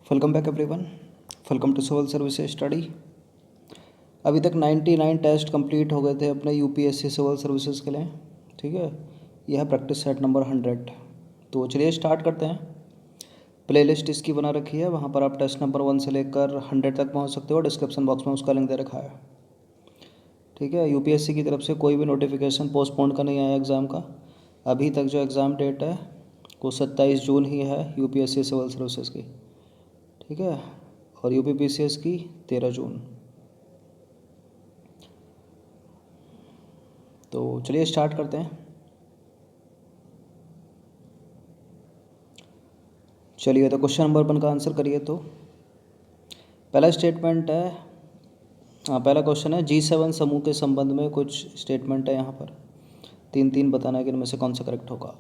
Welcome back everyone. Welcome to civil services study. अभी तक 99 test complete हो गए थे अपने यूपीएससी सिविल सर्विसेज के लिए। ठीक है, यह है प्रैक्टिस सेट नंबर 100। तो चलिए स्टार्ट करते हैं। प्लेलिस्ट इसकी बना रखी है, वहाँ पर आप टेस्ट नंबर 1 से लेकर 100 तक पहुँच सकते हो। डिस्क्रिप्शन बॉक्स में उसका लिंक दे रखा है। ठीक है, यूपीएससी की तरफ से कोई भी नोटिफिकेशन पोस्टपोन का नहीं आया एग्ज़ाम का। अभी तक जो एग्ज़ाम डेट है वो 27 जून ही है यूपीएससी सिविल सर्विसेज की। ठीक है, और यूपीपीसीएस की 13 जून। तो चलिए स्टार्ट करते हैं। चलिए तो क्वेश्चन नंबर 1 का आंसर करिए। तो पहला स्टेटमेंट है, पहला क्वेश्चन है G7 समूह के संबंध में कुछ स्टेटमेंट है यहाँ पर। तीन तीन बताना है कि इनमें से कौन सा करेक्ट होगा।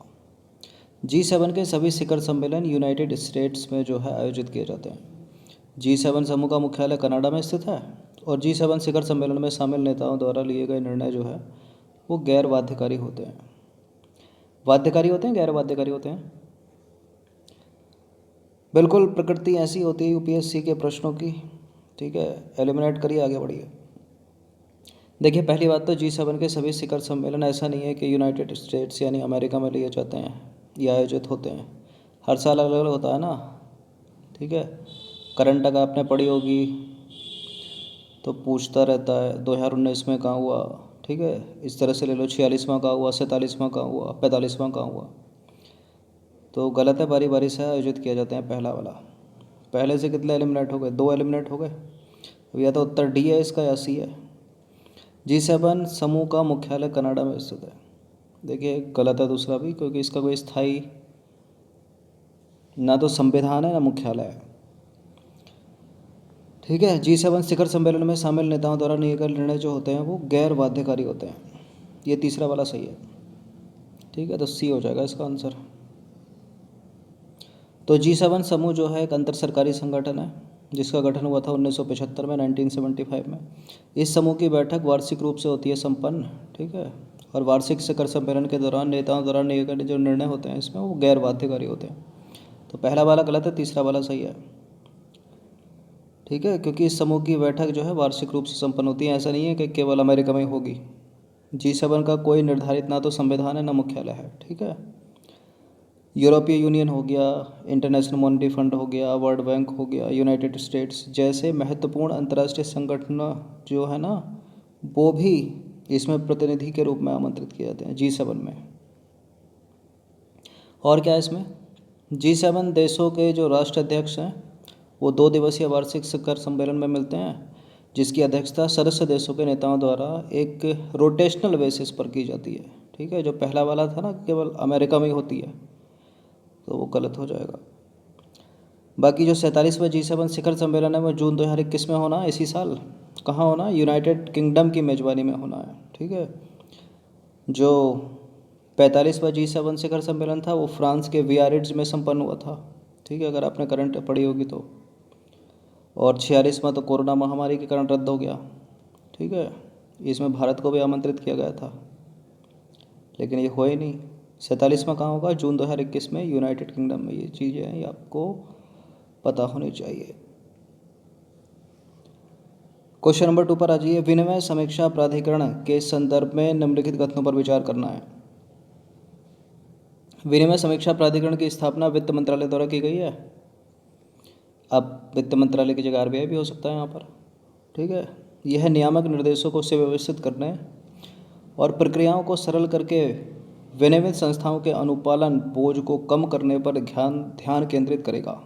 G7 के सभी शिखर सम्मेलन यूनाइटेड स्टेट्स में जो है आयोजित किए जाते हैं। G7 समूह का मुख्यालय कनाडा में स्थित है और G7 शिखर सम्मेलन में शामिल नेताओं द्वारा लिए गए निर्णय जो है वो गैर बाध्यकारी होते हैं। बाध्यकारी होते हैं, गैर बाध्यकारी होते हैं। बिल्कुल प्रकृति ऐसी होती है यूपीएससी के प्रश्नों की। ठीक है, एलिमिनेट करिए, आगे बढ़िए। देखिए, पहली बात तो G7 के सभी शिखर सम्मेलन ऐसा नहीं है कि यूनाइटेड स्टेट्स यानी अमेरिका में लिए जाते हैं या आयोजित होते हैं। हर साल अलग अलग होता है ना। ठीक है, करंट अगर आपने पढ़ी होगी तो पूछता रहता है 2019 में कहाँ हुआ। ठीक है, इस तरह से ले लो, 46वां कहाँ हुआ, 47वां कहाँ हुआ, 45वां कहाँ हुआ। तो गलत है, बारी बारी से आयोजित किया जाते हैं। पहला वाला, पहले से कितने एलिमिनेट हो गए? 2 एलिमिनेट हो गए। अब या तो उत्तर डी है इसका या सी है। G7 समूह का मुख्यालय कनाडा में स्थित है। देखिए गलत है दूसरा भी, क्योंकि इसका कोई स्थायी ना तो संविधान है ना मुख्यालय है। ठीक है, G7 शिखर सम्मेलन में शामिल नेताओं द्वारा लिए गए निर्णय जो होते हैं वो गैर बाध्यकारी होते हैं। ये तीसरा वाला सही है। ठीक है, तो सी हो जाएगा इसका आंसर। तो G7 समूह जो है एक अंतर सरकारी संगठन है जिसका गठन हुआ था 1975 में, 1975 में। इस समूह की बैठक वार्षिक रूप से होती है संपन्न। ठीक है, और वार्षिक शिखर सम्मेलन के दौरान नेताओं द्वारा लिए गए जो निर्णय होते हैं इसमें वो गैर बाध्यकारी होते हैं। तो पहला वाला गलत है, तीसरा वाला सही है। ठीक है, क्योंकि इस समूह की बैठक जो है वार्षिक रूप से संपन्न होती है। ऐसा नहीं है कि केवल अमेरिका में होगी। G7 का कोई निर्धारित ना तो संविधान है ना मुख्यालय है। ठीक है, यूरोपीय यूनियन हो गया, इंटरनेशनल मॉनेटरी फंड हो गया, वर्ल्ड बैंक हो गया, यूनाइटेड स्टेट्स जैसे महत्वपूर्ण अंतर्राष्ट्रीय संगठन जो है ना वो भी इसमें प्रतिनिधि के रूप में आमंत्रित किए जाते हैं G7 में। और क्या है इसमें, G7 देशों के जो राष्ट्र अध्यक्ष हैं वो 2 दिवसीय वार्षिक शिखर सम्मेलन में मिलते हैं जिसकी अध्यक्षता सदस्य देशों के नेताओं द्वारा एक रोटेशनल बेसिस पर की जाती है। ठीक है, जो पहला वाला था ना केवल अमेरिका में ही होती है, तो वो गलत हो जाएगा। बाकी जो 47वां G7 शिखर सम्मेलन है वो जून 2021 में होना है, इसी साल। कहाँ होना है? यूनाइटेड किंगडम की मेज़बानी में होना है। ठीक है, जो 45वां G7 शिखर सम्मेलन था वो फ्रांस के बियारिट्ज में संपन्न हुआ था। ठीक है, अगर आपने करंट पढ़ी होगी तो। और 46वां तो कोरोना महामारी के कारण रद्द हो गया। ठीक है, इसमें भारत को भी आमंत्रित किया गया था लेकिन ये हो ही नहीं। 47वां कहाँ होगा? जून 2021 में, यूनाइटेड किंगडम में। ये चीज़ें हैं, ये आपको पता होनी चाहिए। क्वेश्चन नंबर 2 पर आ जाइए। विनिमय समीक्षा प्राधिकरण के संदर्भ में निम्नलिखित कथनों पर विचार करना है। विनिमय समीक्षा प्राधिकरण की स्थापना वित्त मंत्रालय द्वारा की गई है। अब वित्त मंत्रालय की जगह आरबीआई भी हो सकता है यहाँ पर। ठीक है, यह नियामक निर्देशों को सुव्यवस्थित करने और प्रक्रियाओं को सरल करके विनियमित संस्थाओं के अनुपालन बोझ को कम करने पर ध्यान केंद्रित करेगा।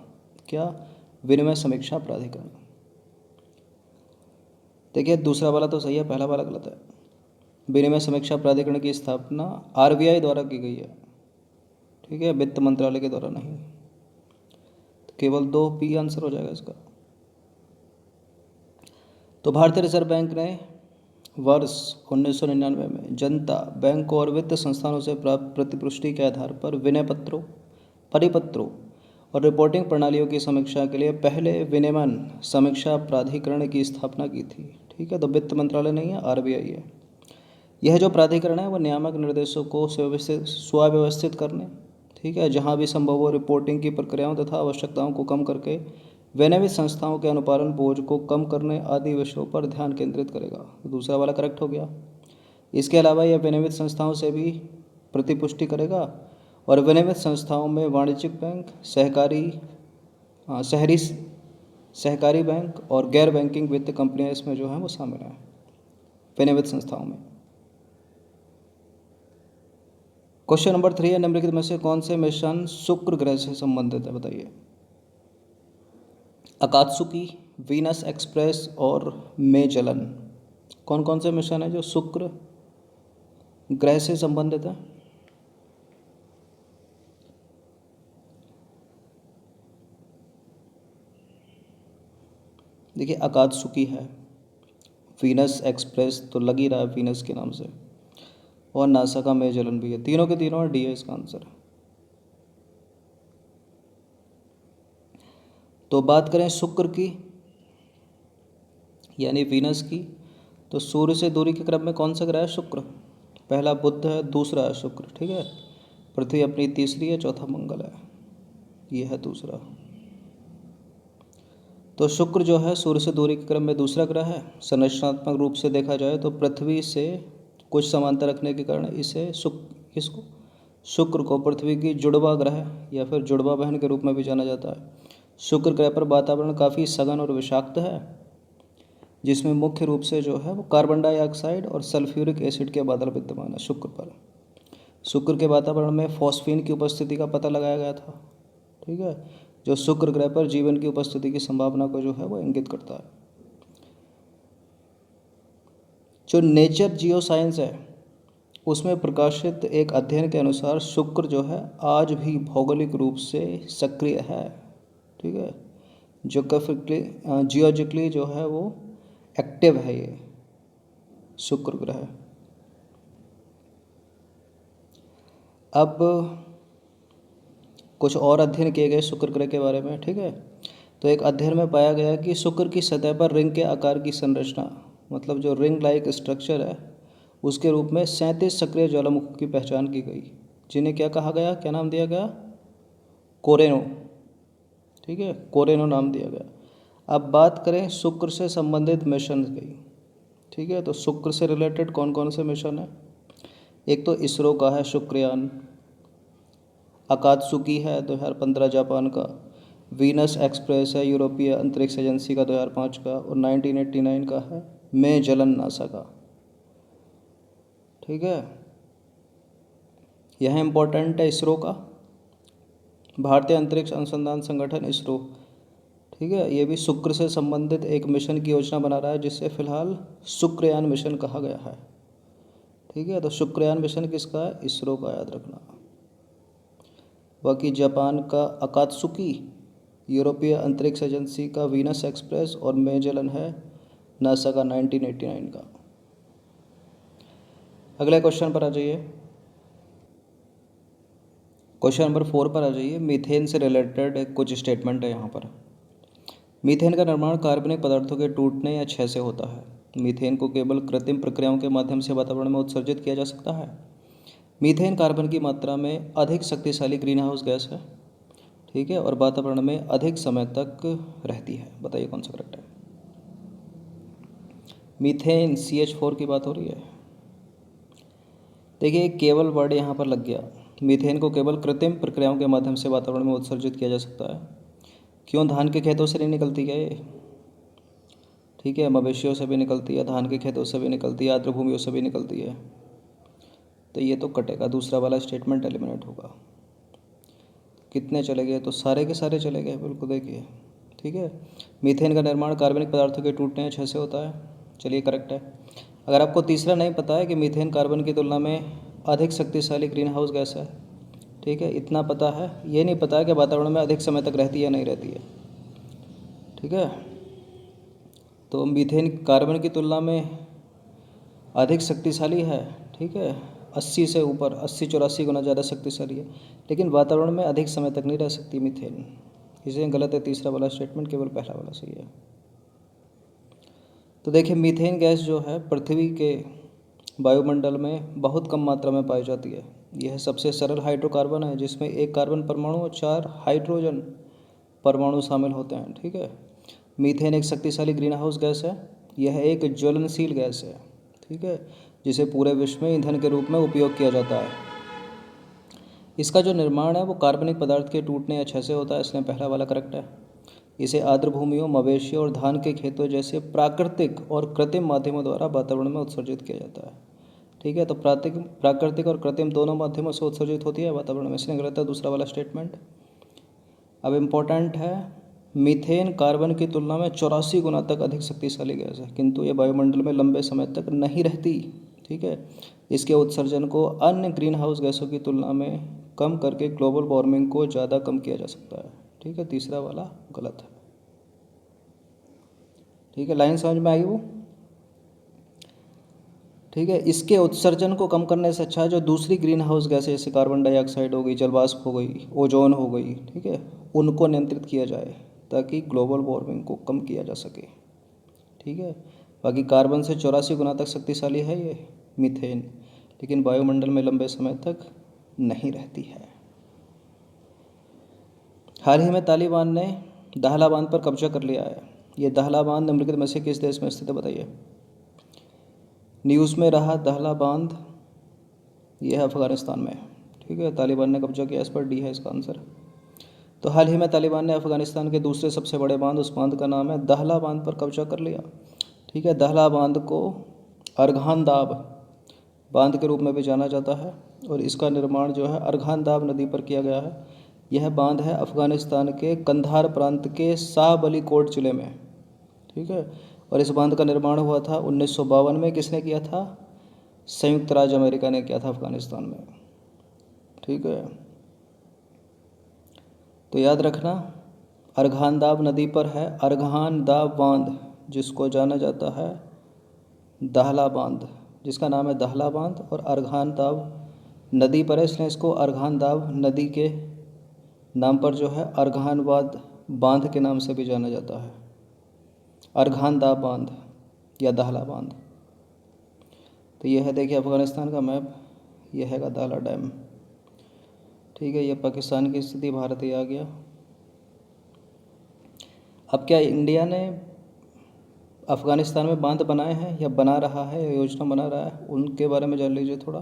क्या? विनिमय समीक्षा प्राधिकरण। देखिए दूसरा वाला तो सही है, पहला वाला गलत है। विनिमय समीक्षा प्राधिकरण की स्थापना आरबीआई द्वारा की गई है। ठीक है, वित्त मंत्रालय के द्वारा नहीं। तो केवल 2 पी आंसर हो जाएगा इसका। तो भारतीय रिजर्व बैंक ने वर्ष 1999 में जनता बैंकों और वित्त संस्थानों से प्राप्त प्रतिपुष्टि के आधार पर विनय पत्रों, परिपत्रों और रिपोर्टिंग प्रणालियों की समीक्षा के लिए पहले विनियमन समीक्षा प्राधिकरण की स्थापना की थी। ठीक है, तो वित्त मंत्रालय नहीं है, आरबीआई है। यह जो प्राधिकरण है वह नियामक निर्देशों को सुव्यवस्थित करने, ठीक है, जहाँ भी संभव हो रिपोर्टिंग की प्रक्रियाओं तथा आवश्यकताओं को कम करके विनियमित संस्थाओं के अनुपालन बोझ को कम करने आदि विषयों पर ध्यान केंद्रित करेगा। दूसरा वाला करेक्ट हो गया। इसके अलावा यह विनियमित संस्थाओं से भी प्रतिपुष्टि करेगा और विनियमित संस्थाओं में वाणिज्यिक बैंक, शहरी सहकारी बैंक और गैर बैंकिंग वित्त कंपनियां इसमें जो हैं वो शामिल हैं विनियमित संस्थाओं में। क्वेश्चन नंबर 3 है, निम्नलिखित में से कौन से मिशन शुक्र ग्रह से संबंधित है, बताइए। अकात्सुकी, वीनस एक्सप्रेस और मेजलन, कौन कौन से मिशन है जो शुक्र ग्रह से संबंधित है? देखिए, अकात्सुकी है, वीनस एक्सप्रेस तो लग ही रहा है वीनस के नाम से, और नासा का मेजलन भी है। तीनों के तीनों डी है इसका आंसर। तो बात करें शुक्र की यानी वीनस की, तो सूर्य से दूरी के क्रम में कौन सा ग्रह है? शुक्र। पहला बुध है, दूसरा है शुक्र, ठीक है। पृथ्वी अपनी तीसरी है, चौथा मंगल है, ये है दूसरा। तो शुक्र जो है सूर्य से दूरी के क्रम में दूसरा ग्रह है। संरचनात्मक रूप से देखा जाए तो पृथ्वी से कुछ समांतर रखने के कारण इसको शुक्र को पृथ्वी की जुड़वा ग्रह या फिर जुड़वा बहन के रूप में भी जाना जाता है। शुक्र ग्रह पर वातावरण काफ़ी सघन और विषाक्त है, जिसमें मुख्य रूप से जो है वो कार्बन डाइऑक्साइड और सल्फ्यूरिक एसिड के बादल विद्यमान है शुक्र पर। शुक्र के वातावरण में फॉस्फीन की उपस्थिति का पता लगाया गया था, ठीक है, जो शुक्र ग्रह पर जीवन की उपस्थिति की संभावना को जो है वो इंगित करता है। जो नेचर जियो साइंस है उसमें प्रकाशित एक अध्ययन के अनुसार शुक्र जो है आज भी भौगोलिक रूप से सक्रिय है, ठीक है, जियोलॉजिकली जो है वो एक्टिव है ये शुक्र ग्रह। अब कुछ और अध्ययन किए गए शुक्र ग्रह के बारे में, ठीक है। तो एक अध्ययन में पाया गया कि शुक्र की सतह पर रिंग के आकार की संरचना, मतलब जो रिंग लाइक स्ट्रक्चर है, उसके रूप में 37 सक्रिय ज्वालामुखी की पहचान की गई, जिन्हें क्या कहा गया, क्या नाम दिया गया? कोरेनो, ठीक है, कोरेनो नाम दिया गया। अब बात करें शुक्र से संबंधित मिशन की, ठीक है। तो शुक्र से रिलेटेड कौन कौन से मिशन है? एक तो इसरो का है शुक्रयान, अकात्सुकी है 2015 जापान का, वीनस एक्सप्रेस है यूरोपीय अंतरिक्ष एजेंसी का 2005 का, और 1989 का है मेजलन नासा का, ठीक है। यह इम्पोर्टेंट है इसरो का, भारतीय अंतरिक्ष अनुसंधान संगठन इसरो, ठीक है। ये भी शुक्र से संबंधित एक मिशन की योजना बना रहा है, जिसे फिलहाल शुक्रयान मिशन कहा गया है, ठीक है। तो शुक्रयान मिशन किसका है? इसरो का, याद रखना। बाकी जापान का अकात्सुकी, यूरोपीय अंतरिक्ष एजेंसी का वीनस एक्सप्रेस, और मेजलन है नासा का 1989 का। अगले क्वेश्चन पर आ जाइए, क्वेश्चन नंबर 4 पर आ जाइए। मीथेन से रिलेटेड कुछ स्टेटमेंट है यहाँ पर। मीथेन का निर्माण कार्बनिक पदार्थों के टूटने या क्षय से होता है। मीथेन को केवल कृत्रिम प्रक्रियाओं के माध्यम से वातावरण में उत्सर्जित किया जा सकता है। मीथेन कार्बन की मात्रा में अधिक शक्तिशाली ग्रीन हाउस गैस है, ठीक है, और वातावरण में अधिक समय तक रहती है। बताइए कौन सा करेक्ट है? मीथेन CH4 की बात हो रही है। देखिए, केवल वर्ड यहाँ पर लग गया। मीथेन को केवल कृत्रिम प्रक्रियाओं के माध्यम से वातावरण में उत्सर्जित किया जा सकता है। क्यों? धान के खेतों से नहीं निकलती क्या ये, ठीक है, मवेशियों से भी निकलती है, धान के खेतों से भी निकलती है, आर्द्र भूमियों से भी निकलती है। तो ये तो कटेगा, दूसरा वाला स्टेटमेंट एलिमिनेट होगा। कितने चले गए? तो सारे के सारे चले गए, बिल्कुल, देखिए, ठीक है। मीथेन का निर्माण कार्बनिक पदार्थों के टूटने या क्षय से होता है, चलिए करेक्ट है। अगर आपको तीसरा नहीं पता है कि मीथेन कार्बन की तुलना में अधिक शक्तिशाली ग्रीन हाउस गैस है, ठीक है, इतना पता है, ये नहीं पता है कि वातावरण में अधिक समय तक रहती है या नहीं रहती है, ठीक है। तो मीथेन कार्बन की तुलना में अधिक शक्तिशाली है, ठीक है, 80 से ऊपर, 80-84 गुना ज़्यादा शक्तिशाली है, लेकिन वातावरण में अधिक समय तक नहीं रह सकती मीथेन, इसलिए गलत है तीसरा वाला स्टेटमेंट, केवल पहला वाला सही है। तो देखिए, मीथेन गैस जो है पृथ्वी के वायुमंडल में बहुत कम मात्रा में पाई जाती है। यह सबसे सरल हाइड्रोकार्बन है, जिसमें एक कार्बन परमाणु और 4 हाइड्रोजन परमाणु शामिल होते हैं। ठीक है, मीथेन एक शक्तिशाली ग्रीन हाउस गैस है। यह एक ज्वलनशील गैस है। ठीक है, जिसे पूरे विश्व में ईंधन के रूप में उपयोग किया जाता है। इसका जो निर्माण है वो कार्बनिक पदार्थ के टूटने या क्षय से होता है, इसलिए पहला वाला करेक्ट है। इसे आर्द्र भूमियों, मवेशियों और धान के खेतों जैसे प्राकृतिक और कृत्रिम माध्यमों द्वारा वातावरण में उत्सर्जित किया जाता है। ठीक है, तो प्राकृतिक और कृत्रिम दोनों माध्यमों से उत्सर्जित होती है वातावरण में, इसलिए गलत है दूसरा वाला स्टेटमेंट। अब इम्पोर्टेंट है, मीथेन कार्बन की तुलना में 84 गुना तक अधिक शक्तिशाली गैस है, किंतु ये वायुमंडल में लंबे समय तक नहीं रहती। ठीक है, इसके उत्सर्जन को अन्य ग्रीन हाउस गैसों की तुलना में कम करके ग्लोबल वार्मिंग को ज़्यादा कम किया जा सकता है। ठीक है, तीसरा वाला गलत है। ठीक है, लाइन समझ में आई वो? ठीक है, इसके उत्सर्जन को कम करने से अच्छा है जो दूसरी ग्रीन हाउस गैसें जैसे कार्बन डाइऑक्साइड हो गई, जलवाष्प हो गई, ओजोन हो गई, ठीक है, उनको नियंत्रित किया जाए ताकि ग्लोबल वार्मिंग को कम किया जा सके। ठीक है, बाकी कार्बन से 84 गुना तक शक्तिशाली है ये मीथेन, लेकिन वायुमंडल में लंबे समय तक नहीं रहती है। हाल ही में तालिबान ने दाहला बांध पर कब्जा कर लिया है। ये दाहला बांध निम्नलिखित में से किस देश में स्थित है, बताइए। न्यूज़ में रहा दाहला बांध, ये है अफ़गानिस्तान में। ठीक है, तालिबान ने कब्जा किया, इस पर डी है इसका आंसर। तो हाल ही में तालिबान ने अफ़गानिस्तान के दूसरे सबसे बड़े बांध, उस बांध का नाम है दाहला बांध, पर कब्जा कर लिया। ठीक है, दाहला बांध को अर्घानदाब बांध के रूप में भी जाना जाता है और इसका निर्माण जो है अर्घानदाब नदी पर किया गया है। यह बांध है अफ़गानिस्तान के कंधार प्रांत के शाह बली कोट ज़िले में। ठीक है, और इस बांध का निर्माण हुआ था 1952 में। किसने किया था? संयुक्त राज्य अमेरिका ने किया था अफ़गानिस्तान में। ठीक है, तो याद रखना अर्घानदाब नदी पर है अर्घानदाब बांध, जिसको जाना जाता है दाहला बांध, जिसका नाम है दाहला बांध और अर्घानदाब नदी पर है, इसलिए इसको अर्घानदाब नदी के नाम पर जो है अर्घानबाद बांध के नाम से भी जाना जाता है, अर्घानदाब बांध या दाहला बांध। तो यह है, देखिए अफ़गानिस्तान का मैप, यह है दाहला डैम। ठीक है, ये पाकिस्तान की स्थिति, भारत ही आ गया। अब क्या इंडिया ने अफ़गानिस्तान में बांध बनाए हैं या बना रहा है या योजना बना रहा है, उनके बारे में जान लीजिए थोड़ा।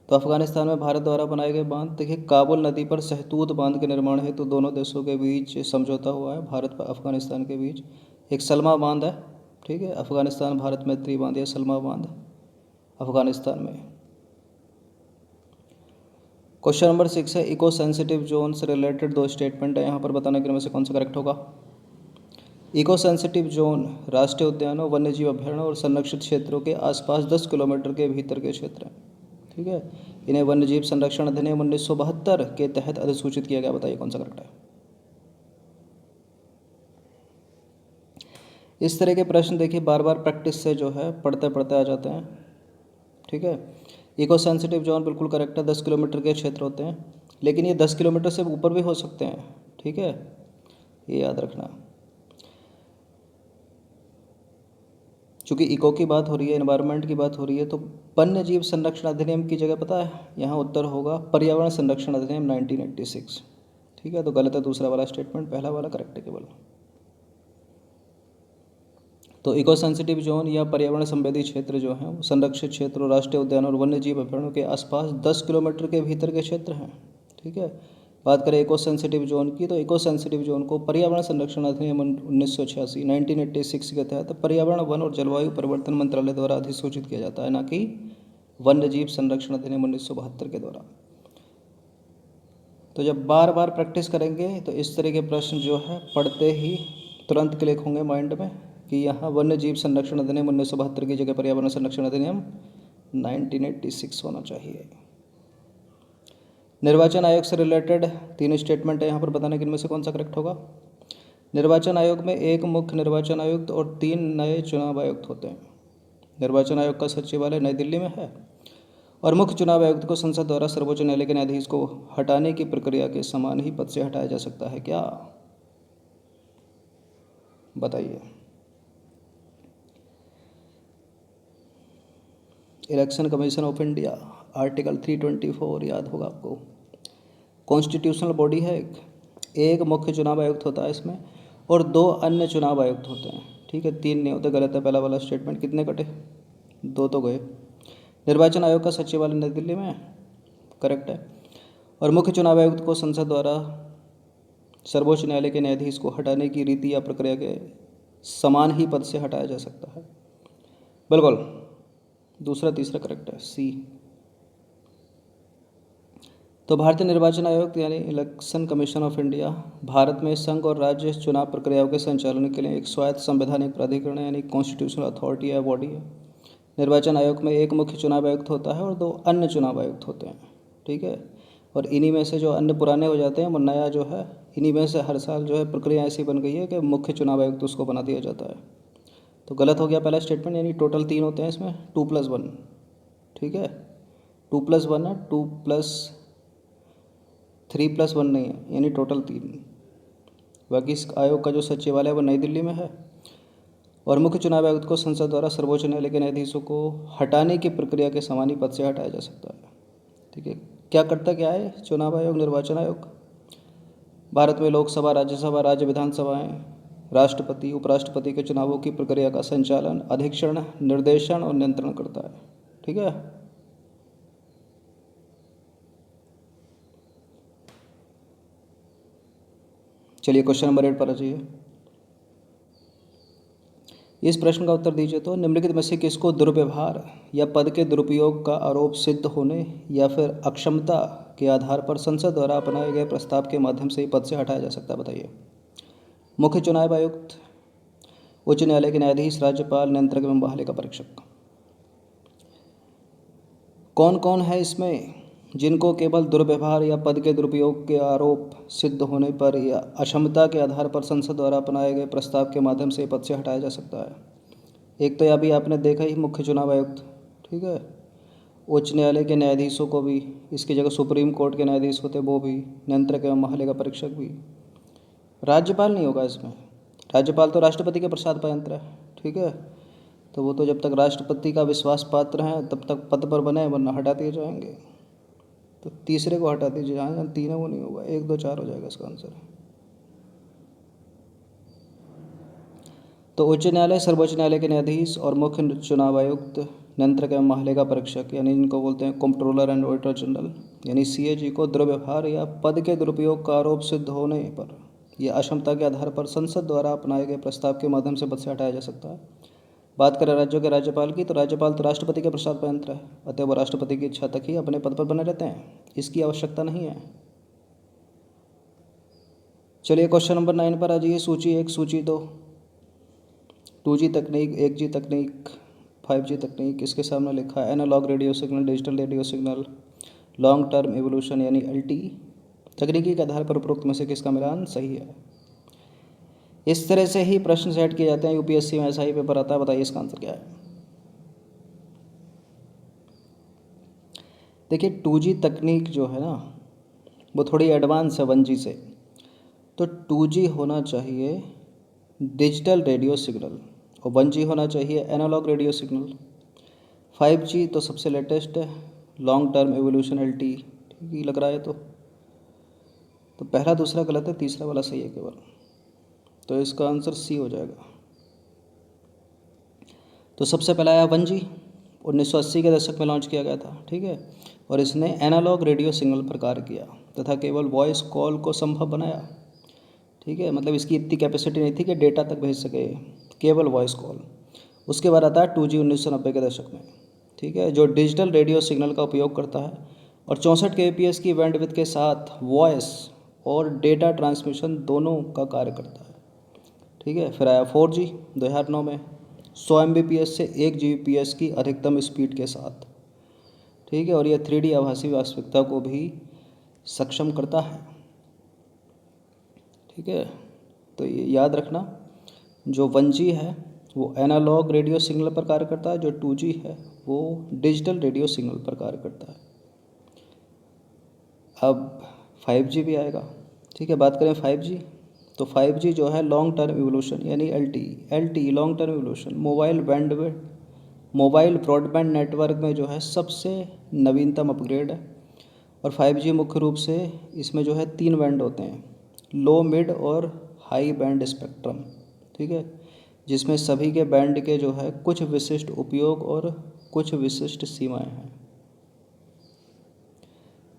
तो अफ़गानिस्तान में भारत द्वारा बनाए गए बांध, देखिए काबुल नदी पर सहतूत बांध के निर्माण हेतु दोनों देशों के बीच समझौता हुआ है, भारत व अफ़गानिस्तान के बीच। एक सलमा बांध है, ठीक है, अफ़गानिस्तान भारत मैत्री बांध या सलमा बांध अफ़गानिस्तान में। क्वेश्चन नंबर 6 है, इको सेंसिटिव जोन से रिलेटेड दो स्टेटमेंट है, यहाँ पर बताने के में से कौन सा करेक्ट होगा। इको सेंसिटिव जोन राष्ट्रीय उद्यानों, वन्यजीव अभ्यारण्यों और संरक्षित क्षेत्रों के आसपास 10 किलोमीटर के भीतर के क्षेत्र हैं। ठीक है, इन्हें वन्यजीव संरक्षण अधिनियम 1972 के तहत अधिसूचित किया गया। बताइए कौन सा करेक्ट है। इस तरह के प्रश्न देखिए बार बार प्रैक्टिस से जो है पढ़ते पढ़ते आ जाते हैं। ठीक है, इको सेंसिटिव जोन बिल्कुल करेक्ट है, 10 किलोमीटर के क्षेत्र होते हैं, लेकिन ये 10 किलोमीटर से ऊपर भी हो सकते हैं। ठीक है, ये याद रखना। चूँकि इको की बात हो रही है, एनवायरनमेंट की बात हो रही है, तो वन्य जीव संरक्षण अधिनियम की जगह पता है यहाँ उत्तर होगा पर्यावरण संरक्षण अधिनियम 1986। ठीक है, तो गलत है दूसरा वाला स्टेटमेंट, पहला वाला करेक्ट है केवल। तो इको सेंसिटिव जोन या पर्यावरण संवेदी क्षेत्र जो हैं वो संरक्षित क्षेत्र, राष्ट्रीय उद्यान और वन्य जीव अभ्यारण्यों के आसपास 10 किलोमीटर के भीतर के क्षेत्र हैं। ठीक है, बात करें इको सेंसिटिव जोन की, तो इको सेंसिटिव जोन को पर्यावरण संरक्षण अधिनियम 1986 1986 के तहत पर्यावरण, वन और जलवायु परिवर्तन मंत्रालय द्वारा अधिसूचित किया जाता है, ना कि वन्य जीव संरक्षण अधिनियम 1972 के द्वारा। तो जब बार बार प्रैक्टिस करेंगे तो इस तरह के प्रश्न जो है पढ़ते ही तुरंत क्लिक होंगे माइंड में कि यहाँ वन्य जीव संरक्षण अधिनियम 1972 की जगह पर्यावरण संरक्षण अधिनियम 1986 होना चाहिए। निर्वाचन आयोग से रिलेटेड 3 स्टेटमेंट है, यहाँ पर बताने के इनमें से कौन सा करेक्ट होगा। निर्वाचन आयोग में एक मुख्य निर्वाचन आयुक्त और 3 नए चुनाव आयुक्त होते हैं। निर्वाचन आयोग का सचिवालय नई दिल्ली में है और मुख्य चुनाव आयुक्त को संसद द्वारा सर्वोच्च न्यायालय के न्यायाधीश को हटाने की प्रक्रिया के समान ही पद से हटाया जा सकता है क्या, बताइए। Election commission of India article 324 याद होगा आपको, कॉन्स्टिट्यूशनल बॉडी है एक, एक मुख्य चुनाव आयुक्त होता है इसमें और 2 अन्य चुनाव आयुक्त होते हैं। ठीक है, 3 नहीं होते, गलत है पहला वाला स्टेटमेंट। कितने कटे? 2 तो गए। निर्वाचन आयोग का सचिवालय नई दिल्ली में है, करेक्ट है। और मुख्य चुनाव आयुक्त को संसद द्वारा सर्वोच्च न्यायालय के न्यायाधीश को हटाने की रीति या प्रक्रिया के समान ही पद से हटाया जा सकता है। बिल्कुल, दूसरा तीसरा करेक्ट है, सी। तो भारतीय निर्वाचन आयोग यानी election commission of India Bharat में संघ और राज्य चुनाव प्रक्रियाओं के संचालन के लिए एक स्वायत्त संवैधानिक प्राधिकरण है, यानी कॉन्स्टिट्यूशनल अथॉरिटी या बॉडी है। निर्वाचन आयोग में एक मुख्य चुनाव आयुक्त होता है और 2 अन्य चुनाव आयुक्त होते हैं। ठीक है, और इन्हीं में से जो अन्य पुराने हो जाते हैं वो नया जो है, इन्हीं में से हर साल जो है प्रक्रिया ऐसी बन गई है कि मुख्य चुनाव आयुक्त उसको बना दिया जाता है। तो गलत हो गया पहला स्टेटमेंट, यानी टोटल 3 होते हैं इसमें, 2+1। ठीक है, 2+1 है, 3+1 नहीं है, यानी टोटल 3। बाकी इस आयोग का जो सचिवालय है वो नई दिल्ली में है। और मुख्य चुनाव आयुक्त को संसद द्वारा सर्वोच्च न्यायालय के न्यायाधीशों को हटाने की प्रक्रिया के समान ही पद से हटाया जा सकता है। ठीक है, क्या करता क्या है चुनाव आयोग, निर्वाचन आयोग? भारत में लोकसभा, राज्यसभा, राज्य विधानसभाएं, राष्ट्रपति, उपराष्ट्रपति के चुनावों की प्रक्रिया का संचालन, अधीक्षण, निर्देशन और नियंत्रण करता है। ठीक है, चलिए क्वेश्चन नंबर 8 पर आ जाइए। इस प्रश्न का उत्तर दीजिए। तो निम्नलिखित में से किसको दुर्व्यवहार या पद के दुरुपयोग का आरोप सिद्ध होने या फिर अक्षमता के आधार पर संसद द्वारा अपनाए गए प्रस्ताव के माध्यम से ही पद से हटाया जा सकता है? बताइए। मुख्य चुनाव आयुक्त, उच्च न्यायालय के न्यायाधीश, राज्यपाल, नियंत्रक एवं महालेखा परीक्षक। कौन कौन है इसमें जिनको केवल दुर्व्यवहार या पद के दुरुपयोग के आरोप सिद्ध होने पर या अक्षमता के आधार पर संसद द्वारा अपनाए गए प्रस्ताव के माध्यम से पद से हटाया जा सकता है? एक तो अभी आपने देखा ही, मुख्य चुनाव आयुक्त। ठीक है, उच्च न्यायालय के न्यायाधीशों को भी, इसकी जगह सुप्रीम कोर्ट के न्यायाधीश होते वो भी, नियंत्रक एवं महालेखा परीक्षक भी। राज्यपाल नहीं होगा इसमें, राज्यपाल तो राष्ट्रपति के प्रसाद पर यंत्र है। ठीक है, तो वो तो जब तक राष्ट्रपति का विश्वास पात्र हैं तब तक पद पर बने, वरना हटा दिए जाएंगे। तो तीसरे को हटा दीजिए, जहाँ जहाँ 3 है वो नहीं होगा, 1 2 4 हो जाएगा इसका आंसर। तो उच्च न्यायालय, सर्वोच्च न्यायालय के न्यायाधीश और मुख्य चुनाव आयुक्त, नियंत्रक एवं महालेखा परीक्षक यानी जिनको बोलते हैं कंप्ट्रोलर एंड ऑडिटर जनरल यानी CAG को दुर्व्यवहार या पद के दुरुपयोग का आरोप सिद्ध होने पर या अक्षमता के आधार पर संसद द्वारा अपनाए गए प्रस्ताव के माध्यम से पद से हटाया जा सकता है। बात करें राज्यों के राज्यपाल की, तो राज्यपाल तो राष्ट्रपति के प्रसाद पर यंत्र है, अतः वो राष्ट्रपति की इच्छा तक ही अपने पद पर बने रहते हैं, इसकी आवश्यकता नहीं है। चलिए क्वेश्चन नंबर 9 पर आ जाइए। सूची 1, सूची 2, 2G तकनीक, 1G तकनीक, 5G तकनीक। इसके सामने लिखा है analogue radio signal, digital radio signal, long term evolution यानी LTE तकनीकी के आधार पर उपरोक्त में से किसका मिलान सही है? इस तरह से ही प्रश्न सेट किए जाते हैं, UPSC में ऐसा ही पेपर आता है। बताइए इसका आंसर क्या है? देखिए 2G तकनीक जो है ना वो थोड़ी एडवांस है 1G से, तो 2G होना चाहिए डिजिटल रेडियो सिग्नल और 1G होना चाहिए एनालॉग रेडियो सिग्नल। 5G तो सबसे लेटेस्ट है, लॉन्ग टर्म एवोल्यूशन LTE, ठीक ही लग रहा है। तो पहला दूसरा गलत है, तीसरा वाला सही है केवल, तो इसका आंसर C हो जाएगा। तो सबसे पहला आया 1G, 1980 के दशक में लॉन्च किया गया था। ठीक है, और इसने एनालॉग रेडियो सिग्नल पर कार्य किया तथा केवल वॉइस कॉल को संभव बनाया। ठीक है, मतलब इसकी इतनी कैपेसिटी नहीं थी कि डेटा तक भेज सके, केवल वॉइस कॉल। उसके बाद आता है 2G 1990 के दशक में। ठीक है, जो डिजिटल रेडियो सिग्नल का उपयोग करता है और 64 kbps की बैंडविड्थ के साथ वॉइस और डेटा ट्रांसमिशन दोनों का कार्य करता है। ठीक है, फिर आया 4G 2009 में, 100 Mbps से 1 Gbps की अधिकतम स्पीड के साथ। ठीक है, और यह 3D आभासी वास्तविकता को भी सक्षम करता है। ठीक है, तो ये याद रखना, जो 1G है वो एनालॉग रेडियो सिग्नल पर कार्य करता है, जो 2G है वो डिजिटल रेडियो सिग्नल पर कार्य करता है। अब 5G भी आएगा। ठीक है, बात करें 5G, तो 5G जो है लॉन्ग टर्म इवोल्यूशन यानी LTE long term evolution mobile broadband network में जो है सबसे नवीनतम अपग्रेड है। और 5G मुख्य रूप से इसमें जो है 3 बैंड होते हैं, लो, मिड और हाई बैंड स्पेक्ट्रम, ठीक है, जिसमें सभी के बैंड के जो है कुछ विशिष्ट उपयोग और कुछ विशिष्ट सीमाएं हैं,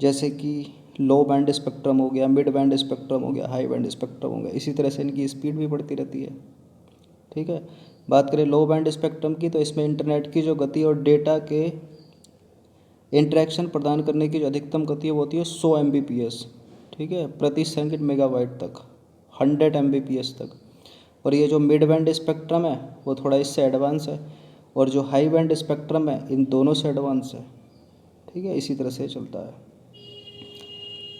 जैसे कि लो बैंड स्पेक्ट्रम हो गया, मिड बैंड स्पेक्ट्रम हो गया, हाई बैंड स्पेक्ट्रम हो गया। इसी तरह से इनकी स्पीड भी बढ़ती रहती है, ठीक है। बात करें लो बैंड स्पेक्ट्रम की, तो इसमें इंटरनेट की जो गति और डेटा के इंटरेक्शन प्रदान करने की जो अधिकतम गति है वो होती है 100 Mbps, ठीक है, प्रति सेकंड मेगाबाइट तक, 100 Mbps तक। और ये जो मिड बैंड स्पेक्ट्रम है वो थोड़ा इससे एडवांस है, और जो हाई बैंड स्पेक्ट्रम है इन दोनों से एडवांस है, ठीक है। इसी तरह से चलता है।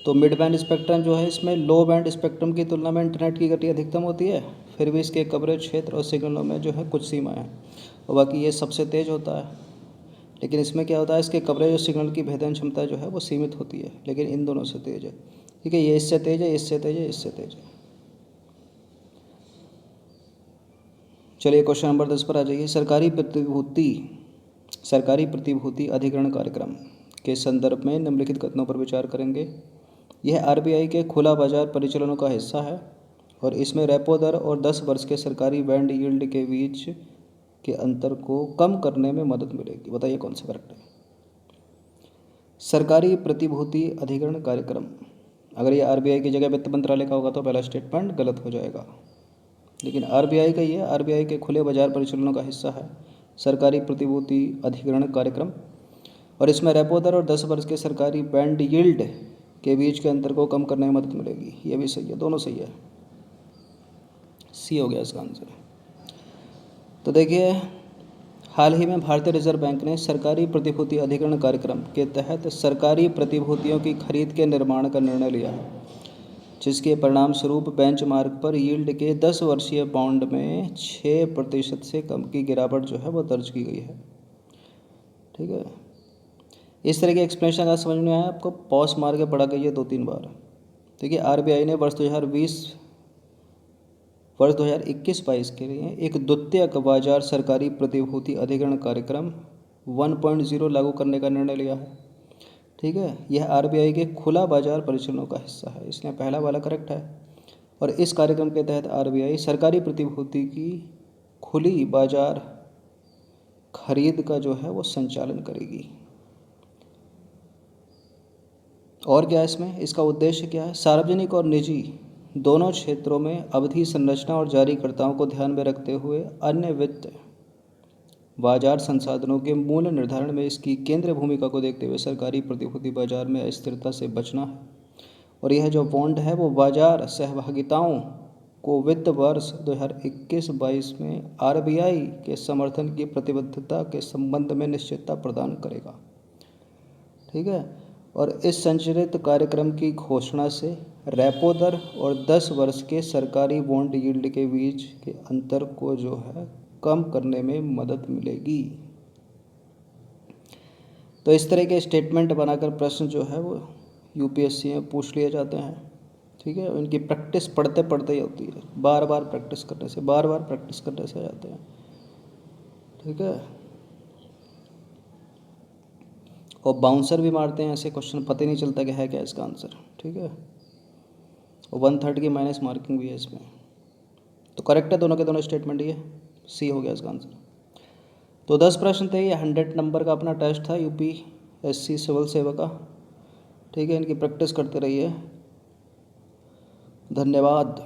तो मिड बैंड स्पेक्ट्रम जो है, इसमें लो बैंड स्पेक्ट्रम की तुलना में इंटरनेट की गति अधिकतम होती है, फिर भी इसके कवरेज क्षेत्र और सिग्नलों में जो है कुछ सीमाएं हैं, और बाकी ये सबसे तेज़ होता है। लेकिन इसमें क्या होता है, इसके कवरेज और सिग्नल की भेदन क्षमता जो है वो सीमित होती है, लेकिन इन दोनों से तेज़ है, ठीक है। ये इससे तेज़ है, इससे तेज़ है, इससे तेज़ है। चलिए क्वेश्चन नंबर 10 पर आ जाइए। सरकारी प्रतिभूति अधिग्रहण कार्यक्रम के संदर्भ में निम्नलिखित कथनों पर विचार करेंगे। यह आरबीआई के खुला बाजार परिचालनों का हिस्सा है और इसमें रेपो दर और 10 वर्ष के सरकारी बॉन्ड यील्ड के बीच के अंतर को कम करने में मदद मिलेगी। बताइए कौन सा करेक्ट है। सरकारी प्रतिभूति अधिग्रहण कार्यक्रम, अगर ये आरबीआई की जगह वित्त मंत्रालय का होगा तो पहला स्टेटमेंट गलत हो जाएगा, लेकिन आरबीआई का ही है, आरबीआई के खुले बाजार परिचालनों का हिस्सा है सरकारी प्रतिभूति अधिग्रहण कार्यक्रम, और इसमें रेपो दर और 10 वर्ष के सरकारी बॉन्ड यील्ड के बीच के अंतर को कम करने में मदद मिलेगी। ये भी सही है, दोनों सही है, सी हो गया इसका आंसर। तो देखिए, हाल ही में भारतीय रिजर्व बैंक ने सरकारी प्रतिभूति अधिग्रहण कार्यक्रम के तहत सरकारी प्रतिभूतियों की खरीद के निर्माण का निर्णय लिया है, जिसके परिणाम स्वरूप बेंचमार्क पर यील्ड के 10 वर्षीय बॉन्ड में 6% से कम की गिरावट जो है वो दर्ज की गई है, ठीक है। इस तरह के एक्सप्लेनेशन अगर समझ में आया आपको, पॉज मार के पढ़ा करिए 2-3 बार। देखिए, आरबीआई ने वर्ष 2021-22 के लिए एक द्वितीयक बाजार सरकारी प्रतिभूति अधिग्रहण कार्यक्रम 1.0 लागू करने का निर्णय लिया है, ठीक है। यह आरबीआई के खुला बाजार परिचालनों का हिस्सा है, इसलिए पहला वाला करेक्ट है। और इस कार्यक्रम के तहत आरबीआई सरकारी प्रतिभूति की खुली बाजार खरीद का जो है वो संचालन करेगी। और क्या है इसमें, इसका उद्देश्य क्या है, सार्वजनिक और निजी दोनों क्षेत्रों में अवधि संरचना और जारीकर्ताओं को ध्यान में रखते हुए अन्य वित्त बाजार संसाधनों के मूल्य निर्धारण में इसकी केंद्रीय भूमिका को देखते हुए सरकारी प्रतिभूति बाजार में अस्थिरता से बचना है। और यह जो बॉन्ड है वो बाजार सहभागिताओं को वित्त वर्ष 2021-22 में आरबीआई के समर्थन की प्रतिबद्धता के संबंध में निश्चितता प्रदान करेगा, ठीक है। और इस संचालित कार्यक्रम की घोषणा से रेपो दर और 10 वर्ष के सरकारी बॉन्ड यील्ड के बीच के अंतर को जो है कम करने में मदद मिलेगी। तो इस तरह के स्टेटमेंट बनाकर प्रश्न जो है वो यूपीएससी में पूछ लिए जाते हैं, ठीक है। इनकी प्रैक्टिस पढ़ते पढ़ते ही होती है, बार बार प्रैक्टिस करने से आ जाते हैं, ठीक है। और बाउंसर भी मारते हैं ऐसे क्वेश्चन, पता ही नहीं चलता कि है क्या इसका आंसर, ठीक है। और 1/3 की माइनस मार्किंग भी है इसमें। तो करेक्ट है दोनों के दोनों स्टेटमेंट, ये सी हो गया इसका आंसर। तो 10 प्रश्न थे, ये 100 नंबर का अपना टेस्ट था यूपीएससी सिविल सेवा का, ठीक है। इनकी प्रैक्टिस करते रहिए, धन्यवाद।